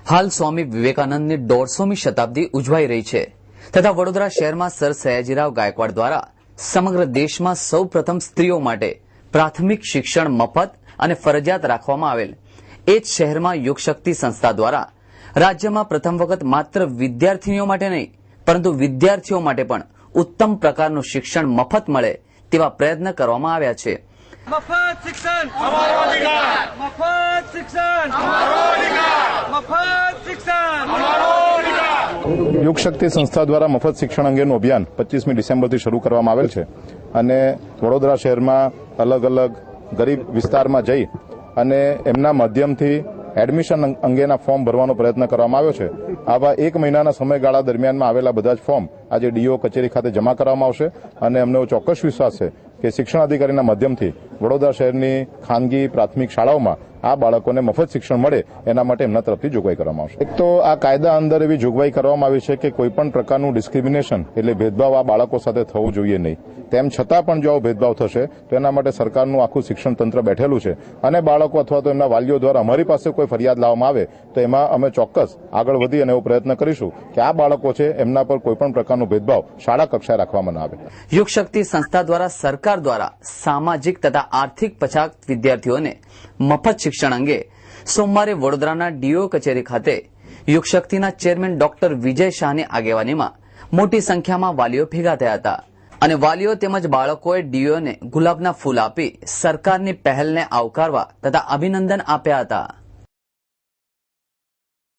હાલ સ્વામી વિવેકાનંદની 150મી શતાબ્દી ઉજવાઈ રહી છે તથા વડોદરા શહેરમાં સર સયાજીરાવ ગાયકવાડ દ્વારા સમગ્ર દેશમાં સૌ પ્રથમ સ્ત્રીઓ માટે પ્રાથમિક શિક્ષણ મફત અને ફરજિયાત રાખવામાં આવેલ એ જ શહેરમાં યુગશક્તિ સંસ્થા દ્વારા રાજ્યમાં પ્રથમ વખત માત્ર વિદ્યાર્થીનીઓ માટે નહીં પરંતુ વિદ્યાર્થીઓ માટે પણ ઉત્તમ પ્રકારનું શિક્ષણ મફત મળે તેવા પ્રયત્ન કરવામાં આવ્યા છે। મફત શિક્ષણ અમારો અધિકાર, મફત શિક્ષણ અમારો અધિકાર, મફત શિક્ષણ અમારો અધિકાર। યુગશક્તિ સંસ્થા દ્વારા મફત શિક્ષણ અંગેનું અભિયાન 25મી ડિસેમ્બરથી શરૂ કરવામાં આવેલ છે અને વડોદરા શહેરમાં અલગ અલગ ગરીબ વિસ્તારમાં જઈ અને એમના માધ્યમથી એડમિશન અંગેના ફોર્મ ભરવાનો પ્રયત્ન કરવામાં આવ્યો છે। આવા 1 મહિનાના સમયગાળા દરમિયાનમાં આવેલા બધા જ ફોર્મ આજે ડીઓ કચેરી ખાતે જમા કરવામાં આવશે અને અમને ચોક્કસ વિશ્વાસ છે કે શિક્ષણ અધિકારીના માધ્યમથી વડોદરા શહેરની ખાનગી પ્રાથમિક શાળાઓમાં આ બાળકોને મફત શિક્ષણ મળે એના માટે એમના તરફથી જોગવાઈ કરવામાં આવશે। એક તો આ કાયદા અંદર એવી જોગવાઈ કરવામાં આવી છે કે કોઈપણ પ્રકારનું ડિસ્ક્રિમિનેશન એટલે ભેદભાવ આ બાળકો સાથે થવું જોઈએ નહીં। તેમ છતાં પણ જો આવો ભેદભાવ થશે તો એના માટે સરકારનું આખું શિક્ષણ તંત્ર બેઠેલું છે અને બાળકો અથવા તો એમના વાલીઓ દ્વારા અમારી પાસે કોઈ ફરિયાદ લાવવામાં આવે તો એમાં અમે ચોક્કસ આગળ વધી અને એવો પ્રયત્ન કરીશું કે આ બાળકો છે એમના પર કોઈપણ પ્રકારનો ભેદભાવ શાળા કક્ષાએ રાખવામાં ન આવે। યુગશક્તિ સંસ્થા દ્વારા સરકાર દ્વારા સામાજિક તથા આર્થિક પછાત વિદ્યાર્થીઓને મફત શિક્ષણ અંગે સોમવારે વડોદરાના ડીઓ કચેરી ખાતે યુગશક્તિના ચેરમેન ડોક્ટર વિજય શાહની આગેવાનીમાં મોટી સંખ્યામાં વાલીઓ ભેગા થયા હતા અને વાલીઓ તેમજ બાળકોએ ડીઓને ગુલાબના ફૂલ આપી સરકારની પહેલને આવકારવા તથા અભિનંદન આપ્યા હતા।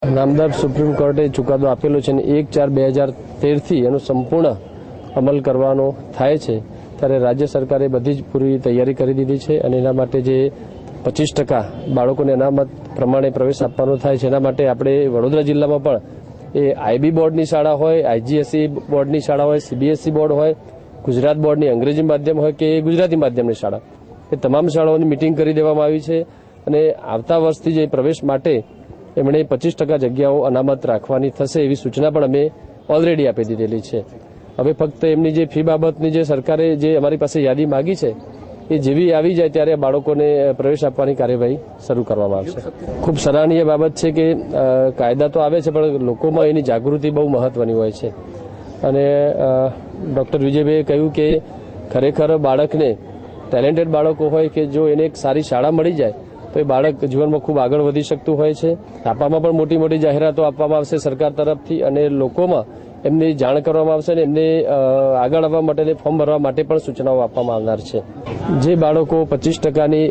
નામદાર સુપ્રીમ કોર્ટે ચુકાદો આપેલો છે અને 1/4/2013 થી એનો સંપૂર્ણ અમલ કરવાનો થાય છે ત્યારે રાજ્ય સરકારે બધી જ પૂરી તૈયારી કરી દીધી છે અને એના માટે જે 25% બાળકોને અનામત પ્રમાણે પ્રવેશ આપવાનો થાય છે એના માટે આપણે વડોદરા જિલ્લામાં પણ એ આઈબી બોર્ડની શાળા હોય, આઈજીએસઈ બોર્ડની શાળા હોય, સીબીએસઈ બોર્ડ હોય, ગુજરાત બોર્ડની અંગ્રેજી માધ્યમ હોય કે ગુજરાતી માધ્યમની શાળા, એ તમામ શાળાઓની મિટિંગ કરી દેવામાં આવી છે અને આવતા વર્ષથી જે પ્રવેશ માટે એમણે 25% જગ્યાઓ અનામત રાખવાની થશે એવી સૂચના પણ અમે ઓલરેડી આપી દીધેલી છે। હવે ફક્ત એમની જે ફી બાબતની જે સરકારે જે અમારી પાસે યાદી માંગી છે એ જેવી આવી જાય ત્યારે બાળકોને પ્રવેશ આપવાની કાર્યવાહી શરૂ કરવામાં આવશે। ખૂબ સરાહનીય બાબત છે કે કાયદા તો આવે છે પણ લોકોમાં એની જાગૃતિ બહુ મહત્વની હોય છે અને ડોક્ટર વિજયભાઈએ કહ્યું કે ખરેખર બાળકને ટેલેન્ટેડ બાળકો હોય કે જો એને એક સારી શાળા મળી જાય તો એ બાળક જીવનમાં ખૂબ આગળ વધી શકતું હોય છે। આપવામાં પણ મોટી મોટી જાહેરાતો આપવામાં આવશે સરકાર તરફથી અને લોકોમાં એમની જાણ કરવામાં આવશે અને એમને આગળ આવવા માટે ફોર્મ ભરવા માટે પણ સૂચનાઓ આપવામાં આવનાર છે। જે બાળકો 25%ની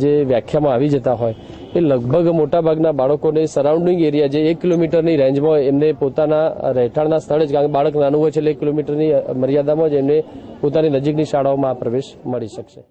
જે વ્યાખ્યામાં આવી જતા હોય એ લગભગ મોટાભાગના બાળકોને સરાઉન્ડિંગ એરિયા જે 1 કિલોમીટરની રેન્જમાં એમને પોતાના રહેઠાણના સ્થળે જ, કારણ કે બાળક નાનું હોય છે એટલે 1 કિલોમીટરની મર્યાદામાં જ એમને પોતાની નજીકની શાળાઓમાં પ્રવેશ મળી શકશે।